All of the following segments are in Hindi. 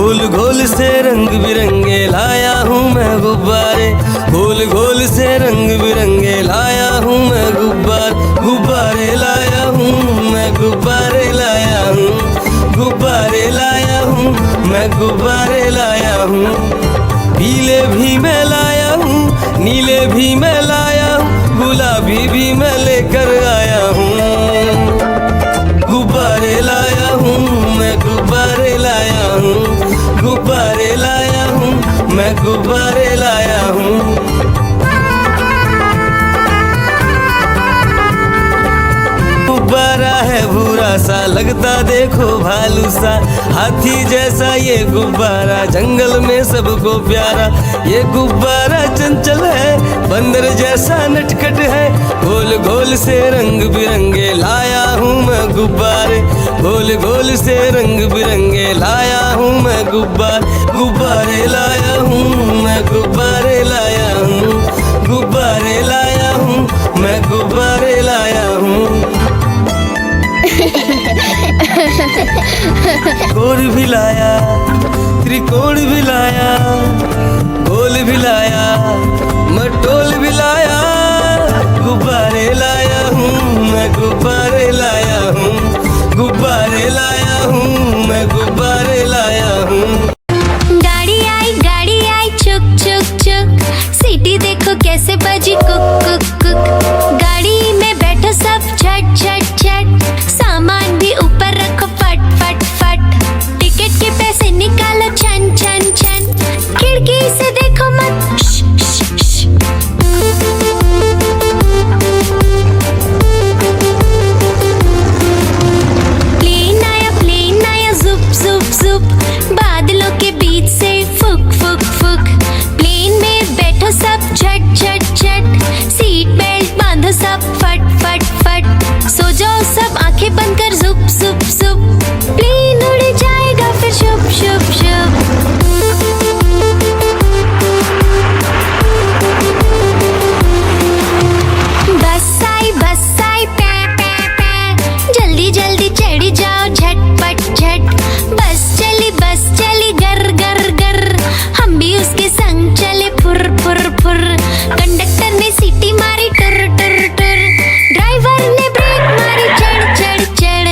गोल गोल से रंग बिरंगे लाया हूँ मैं गुब्बारे, गोल गोल से रंग बिरंगे लाया हूँ मैं गुब्बारे लाया हूँ मैं, गुब्बारे लाया हूँ, गुब्बारे लाया हूँ मैं, गुब्बारे लाया हूँ। पीले भी मैं लाया हूँ, नीले भी मैं लाया हूँ, गुलाबी भी मैं लेकर आया हूँ। गुब्बारे लाया हूँ मैं, गुब्बारे लाया हूँ, गुब्बारे लाया हूँ मैं, गुब्बारे लाया हूँ। गुब्बारा है भूरा सा, लगता देखो भालू सा, हाथी जैसा ये गुब्बारा, जंगल में सबको प्यारा। ये गुब्बारा चंचल है, बंदर जैसा नटखट है, गोल गोल से रंग बिरंगे लाया हूँ मैं गुब्बारे, गोल गोल से रंग बिरंगे लाया हूँ मैं गुब्बारे लाया हूँ मैं, गुब्बारे लाया हूँ, गुब्बारे लाया हूँ मैं, गुब्बारे लाया हूँ। कोण भी लाया, त्रिकोण भी लाया, गोल भी लाया, मटोल भी लाया, गुब्बारे लाया हूँ मैं, गुब्बारे लाया हूँ, गुब्बारे लाया हूँ मैं, गुब्बारे लाया हूँ। गाड़ी आई चुक चुक चुक, सीटी देखो कैसे बजी कुक कुक कुक। गाड़ी में बैठो सब झट झट झट, सामान भी ऊपर रखो फट फट फट। टिकट के पैसे निकालो छन छन छन, खिड़की से देखो मत श, श, श। प्लेन आया जुप जुप जुप, बादलों के बीच से फुक फुक फुक। प्लेन में बैठो सब झट झट झट, सीट बेल्ट बांधो सब फट फट फट। सो जाओ सब आंखें बंद कर जुप जुप जुप, प्लेन उड़ जाएगा फिर शुप शुप शुप। बस आई पै पै पै, जल्दी जल्दी चढ़ी जाओ झटपट झट। बस चली गर गर गर, हम भी उसके संग चले फुर फुर फुर। कंडक्टर ने सीटी मारी टुर टुर टुर, ड्राइवर ने ब्रेक मारी चढ़ चढ़ चढ़।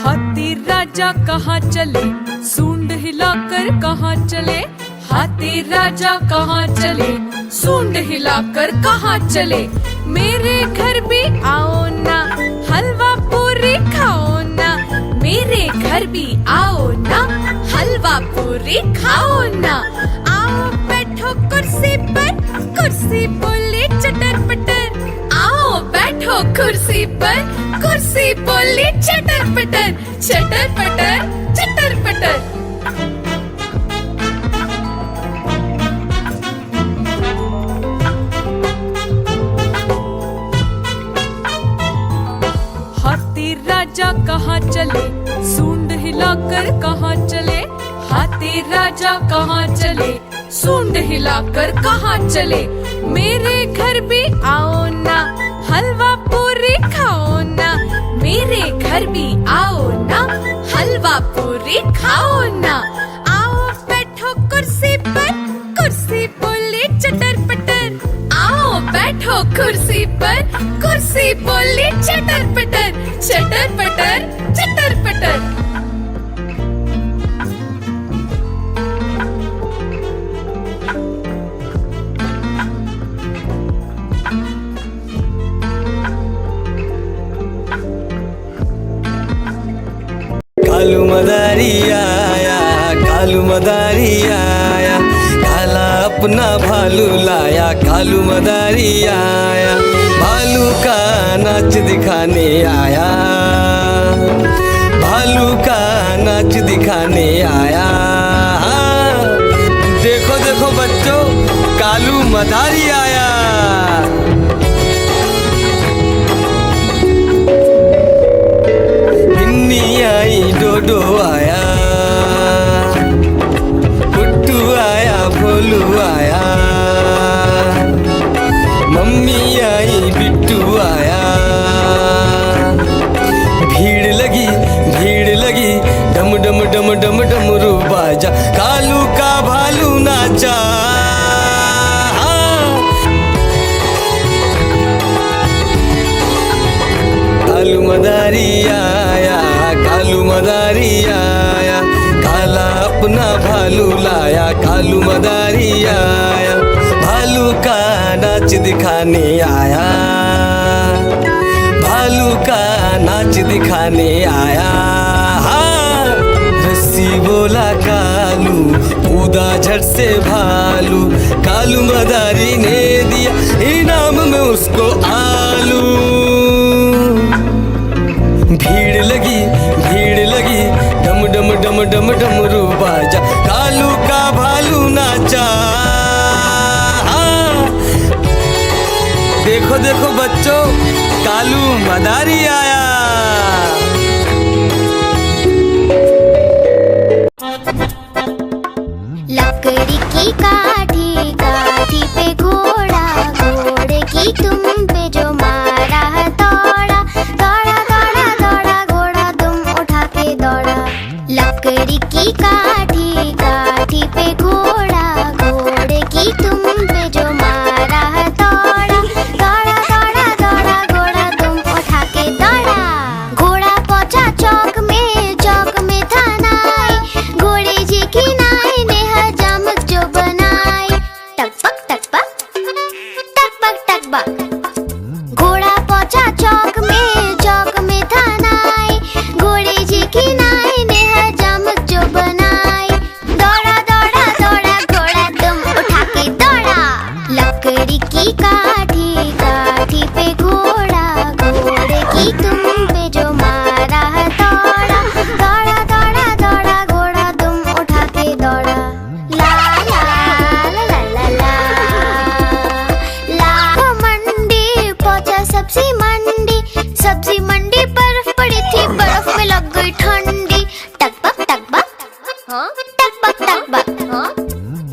हाथी राजा कहाँ चले, सूंड हिलाकर कहाँ चले। हाथी राजा कहाँ चले, सूंड हिलाकर कहाँ चले। मेरे घर भी आओ ना, हलवा पूरी खाओ ना। मेरे घर भी आओ ना, हलवा पूरी खाओ ना। आओ बैठो कुर्सी पर, कुर्सी बोली चटर पटर। आओ बैठो कुर्सी पर, कुर्सी बोली चटर पटर, चटर पटर चटर पटर। हाथी राजा कहाँ चले, सूंड हिलाकर कहाँ चले। हाथी राजा कहाँ चले, सूंड हिलाकर कहाँ चले। मेरे घर भी आओ ना, हलवा पूरी खाओ ना। मेरे घर भी आओ ना, हलवा पूरी खाओ ना। आओ बैठो कुर्सी पर, कुर्सी बोली चटर पटर। आओ बैठो कुर्सी पर, कुर्सी बोली चटर पटर, चटर पटर चटर पटर। कालू मदारी आया, कालू मदारी आया, काला अपना भालू लाया। कालू मदारी आया, भालू का नाच दिखाने आया, भालू का नाच दिखाने आया। देखो देखो बच्चों, कालू मदारी आया। बिन्नी आई डोडो आया, ना भालू लाया, कालू मदारी आया, भालू का नाच दिखाने आया, भालू का नाच दिखाने आया। हाँ, रस्सी बोला कालू, कूदा झट से भालू, कालू मदारी ने दिया इनाम में उसको आलू। भीड़ लगी डम डम डम डम डमरू बाजा, कालू का भालू नाचा। हाँ, देखो देखो बच्चों, कालू मदारी आया। लकड़ी की काठी, काठी पे घोड़ा, घोड़े की तुम पे जो मारा है दौड़ा, दौड़ा दौड़ा दौड़ा घोड़ा तुम उठा के दौड़ा। लकड़ी की काठी, काठी पे घोड़ा, घोड़े की तुम पे जो मारा है दौड़ा, दौड़ा दौड़ा दौड़ा घोड़ा तुम उठा के दौड़ा। घोड़ा पहुंचा चौक में था नाई, घोड़े जी की नाई ने हजामत जो बनाई। टकबक टकबक टकबक टकबक, घोड़ा पहुंचा चौक में था नाई, घोड़े जी की नाई ने हजामत जो बनाई। दौड़ा दौड़ा दौड़ा घोड़ा तुम उठा के दौड़ा। लकड़ी की काठी, काठी पे घोड़ा, घोड़े की तुम पे जो मारा है दौड़ा, दौड़ा दौड़ा दौड़ा घोड़ा तुम उठा के दौड़ा। ला ला ला ला ला ला ला। मंडी पहुंचा सब्जी मंडी, सब्जी मंडी बर्फ पड़ी थी, बर्फ में लग गई ठंडी। टकबक टकबक, हाँ टकबक टकबक, हाँ।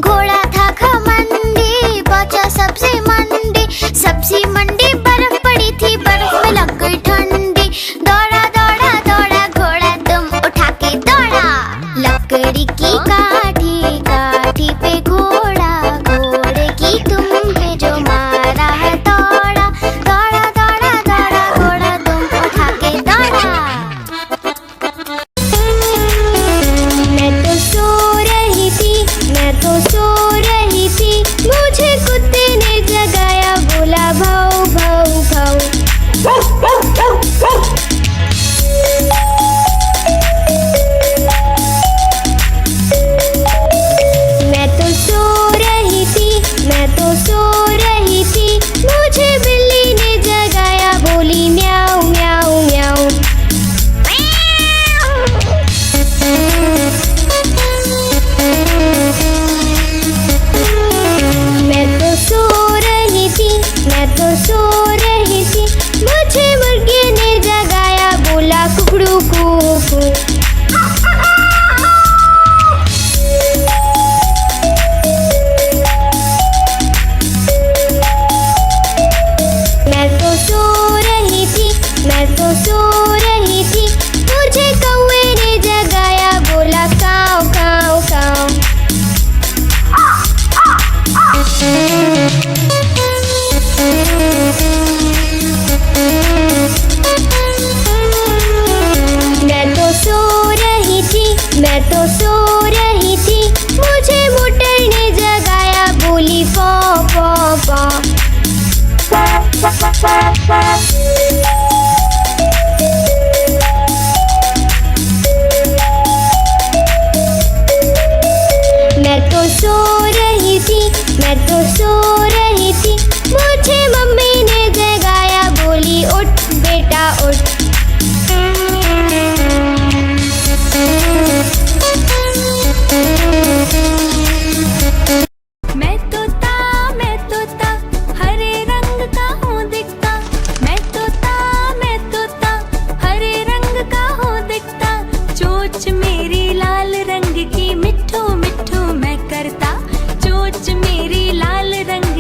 घोड़ा था घमंडी, पहुंचा सब्जी मंडी, सब्जी मंडी बर्फ पड़ी थी, बर्फ में लग गई ठंडी। दौड़ा दौड़ा दौड़ा घोड़ा तुम उठा के दौड़ा। लकड़ी की काठी, काठी पे घोड़ा, घोड़े की तुम पे जो मारा है दौड़ा, दौड़ा दौड़ा दौड़ा घोड़ा तुम उठा के दौड़ा। मैं तो सो रही थी, मैं तो सो रही थी, मुझे कुत्ते ने जगाया, बोला भाऊ भाऊ भाऊ। मैं तो सो रही थी, मैं तो सो रही थी, मुझे बिल्ली ने जगाया, बोली म्याऊ म्याऊ म्याऊ। मैं तो सो रही थी, मैं तो सो रही थी, मुझे मुर्गी ने जगाया, बोला कुकड़ू कू। मैं तो सो रही थी, मैं तो सो रही थी, मुझे कौवे ने जगाया, बोला काऊ काऊ काऊ। मैं तो सो रही थी, मैं तो सो रही थी, मुझे मोटर ने जगाया, बोली पौ पौ पौ। मैं तो सो रही थी, मैं तो सो रही थी, मुझे मम्मी ने जगाया, बोली उठ बेटा उठ। मैं तोता हरे रंग का हूँ दिखता, मैं तोता हरे रंग का हूँ दिखता, चोंच मेरी लाल रंग की, मिठू मिठू मैं करता, चोंच मेरी लाल रंग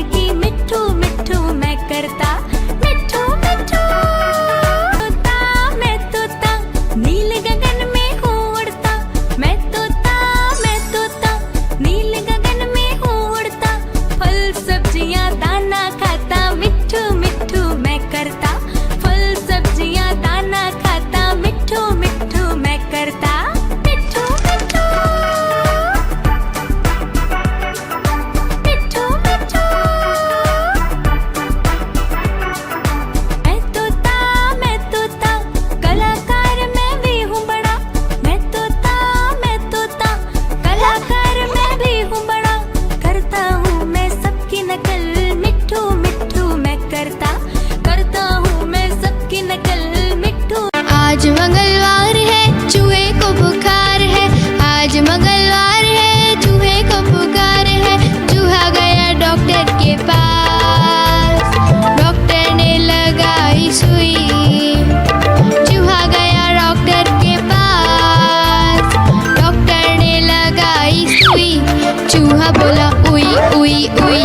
चूहा बोला उई उई उई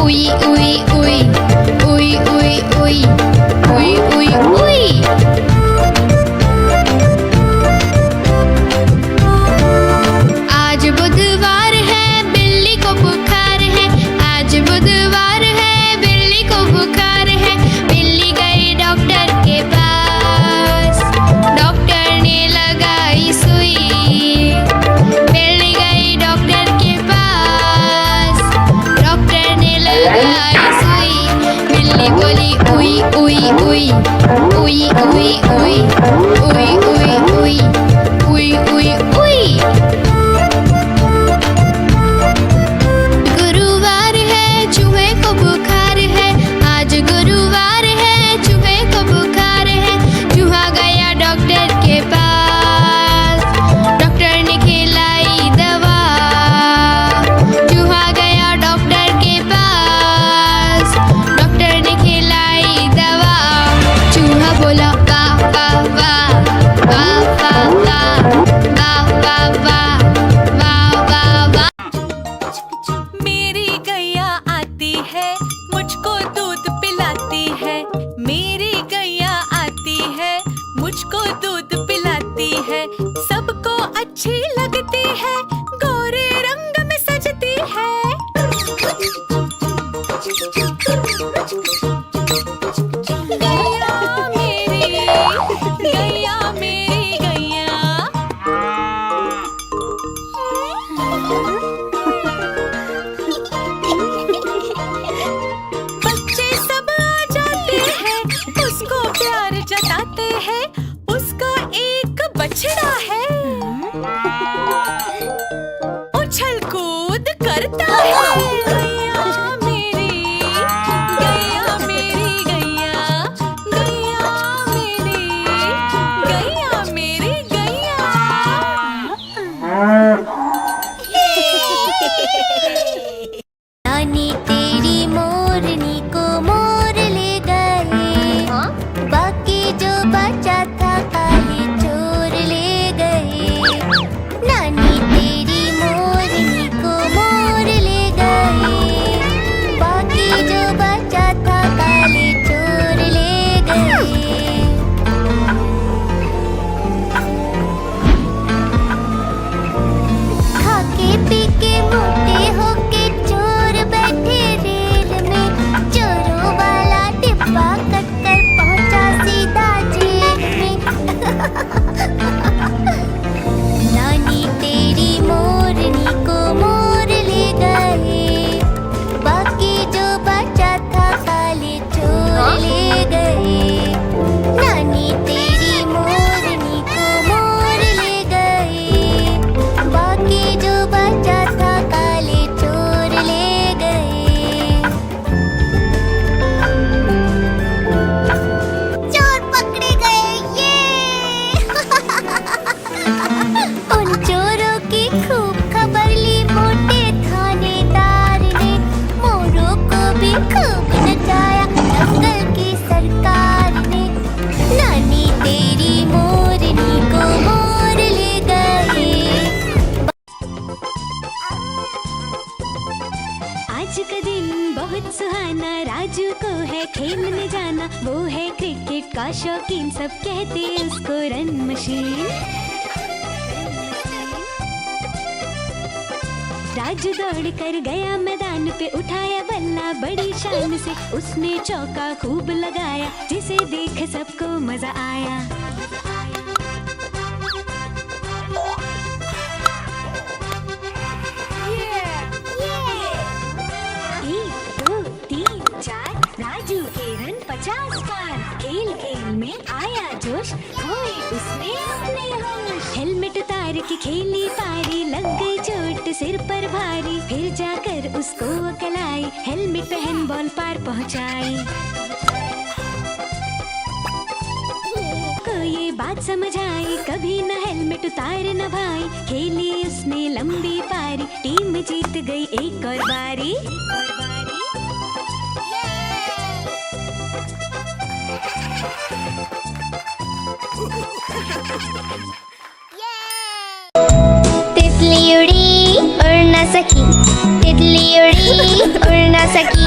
उई उई उई उई उई उई उई उई उई। आज बुधवार है, बिल्ली को बुखार है। आज बुधवार है, बिल्ली को बुखार है। बिल्ली गई डॉक्टर के पास, डॉक्टर ने लगाई सुई। बिल्ली गई डॉक्टर के पास, डॉक्टर ने लगाई सुई। बिल्ली बोली उई उई उई उई उई उई उई उई उई उई उई उई। गुरुवार है, चूहे को बुखार है। आज गुरुवार है, चूहे को बुखार है। चूहा गया डॉक्टर के पास, डॉक्टर ने खिलाई दवा। चूहा गया डॉक्टर के पास, डॉक्टर ने खिलाई दवा। चूहा बोला वाह वाह वाह वाह वाह वाह वाह वाह वाह वाह वाह वाह। मेरी गैया आती है, मुझको दूध पिलाती है। मेरी गैया आती है, मुझको दूध पिलाती है। सबको अच्छी लगती है, गोरे रंग में सजती है। गैया मेरी गैया मेरी गैया। बच्चे सब आ जाते हैं, उसको प्यार जताते हैं। उसका एक बछड़ा है, उछल कूद करता है। गैया मेरी गैया मेरी गैया। गैया मेरी गैया मेरी गैया। नानी तेरी मोरनी को मोर ले गए, बाकी जो बचा था काहे चोर ले गए। नानी तेरी मोरनी को मोर ले गए, बाकी जो बचा था काले चोर ले गए। खाके पी के मोटे होके चोर बैठे रेल में। चोरों वाला डिब्बा कट कर पहुंचा सीधा जेल में। नानी तेरी मोरनी को मोर ले गए, बाकी जो बचा था काले चोर ले गए। नानी तेरी मोरनी को मोर ले गए, बाकी जो बचा था काले चोर ले गए। चोर पकड़े गए ये। उन चोरों की खूब खबर ली मोटे थानेदार ने। मोरों को भी खूब नचाया जंगल की सरकार ने। नानी तेरी मोरनी को मोर ले गए। आज का दिन बहुत सुहाना, राजू को है खेलने जाना। वो है क्रिकेट का शौकीन, सब कहते उसको रन मशीन। राजू दौड़ कर गया मैदान पे, उठाया बल्ला बड़ी शान से। उसने चौका खूब लगाया, जिसे देख सबको मजा आया। 1 2 3 4 राजू के रन 50 पार। खेल खेल में आया जोश, खोए उसने अपने होश। हेलमेट उतार के खेली पारी, लग गई चोट सिर पर भारी। फिर जाकर उसको अकल आई, हेलमेट पहन बॉल पार पहुंचाई। को ये बात समझ आई, कभी न हेलमेट उतार न भाई। खेली उसने लंबी पारी, टीम जीत गई एक और बारी। तितली उड़ी उड़ न सकी, तितली उड़ी उड़ ना सकी,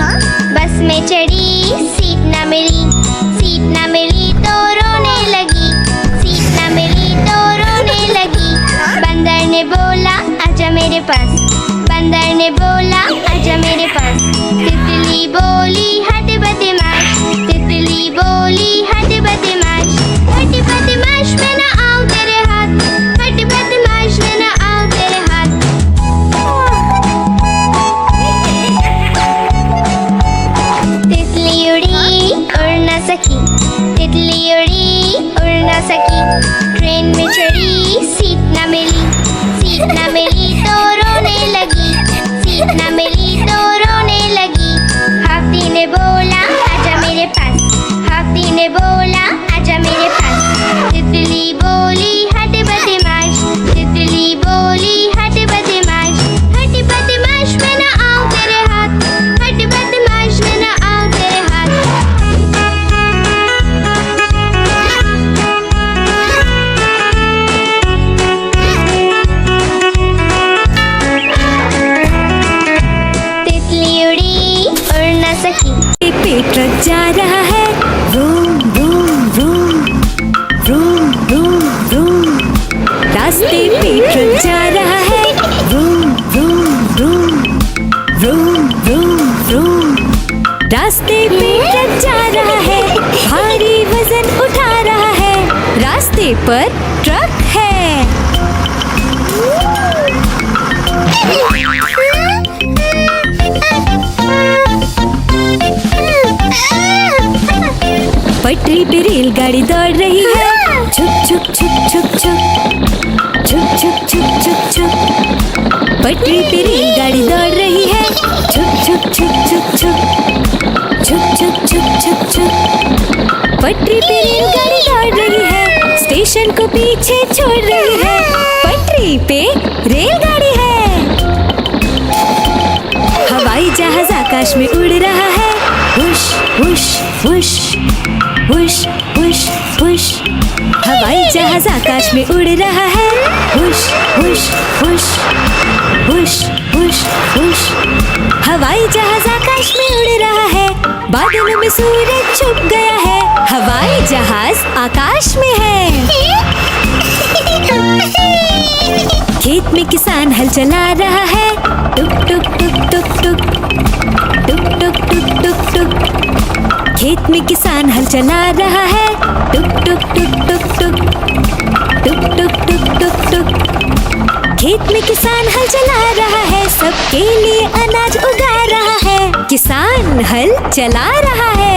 बस में चढ़ी सीट ना मिली, सीट ना मिली तो रोने लगी, सीट ना मिली तो रोने लगी। बंदर ने बोला आजा मेरे पास, बंदर ने बोला आजा मेरे पास। तितली बोली हट बदमाश, तितली बोली हट बदमाश, हट बदमाश मैं ना आऊं तेरे हाथ, हट बदमाश मैं ना आऊं तेरे हाथ। तितली उड़ी उड़ ना सकी, तितली उड़ी उड़ ना सकी। ट्रेन में चढ़ी सीट ना मिली, सीट ना मिली तो रोने लगी, सीट ना मिली तो रोने लगी। हाथी ने बोला आजा मेरे पास, हाथी ने बोला आजा मेरे पास। तितली बोली हट बदमाश, तितली बोली हट बदमाश, हट बदमाश मैं ना आऊं तेरे हाथ, हट बदमाश मैं ना आऊं तेरे हाथ। तितली उड़ी उड़ ना सकी। एक पे ट्रक जा रहा है, room room room room room room. रास्ते पे ट्रक जा रहा है, room room room room room room. रास्ते पे ट्रक जा रहा है, भारी वजन उठा रहा है, रास्ते पर ट्रक है। पटरी पे रेलगाड़ी दौड़ रही है, छुक छुक छुक छुक छुक छुक छुक छुक छुक छुक। पटरी पे रेलगाड़ी दौड़ रही है, छुक छुक छुक छुक छुक छुक छुक छुक छुक छुक। पटरी पे रेलगाड़ी दौड़ रही है, स्टेशन को पीछे छोड़ रही है, पटरी पे रेलगाड़ी है। हवाई जहाज आकाश में उड़ रहा है, हुश हुश हुश हुश हुश हुश। हवाई जहाज आकाश में उड़ रहा है, हुश हुश हुश हुश हुश हुश। हवाई जहाज आकाश में उड़ रहा है, बादलों में सूरज छुप गया है, हवाई जहाज आकाश में है। खेत में किसान हल चला रहा है, टुक टुक टुक टुक टुक टुक टुक टुक टुक टुक। खेत में किसान हल चला रहा है, टुक टुक टुक टुक टुक टुक टुक टुक टुक टुक। खेत में किसान हल चला रहा है, सबके लिए अनाज उगा रहा है, किसान हल चला रहा है।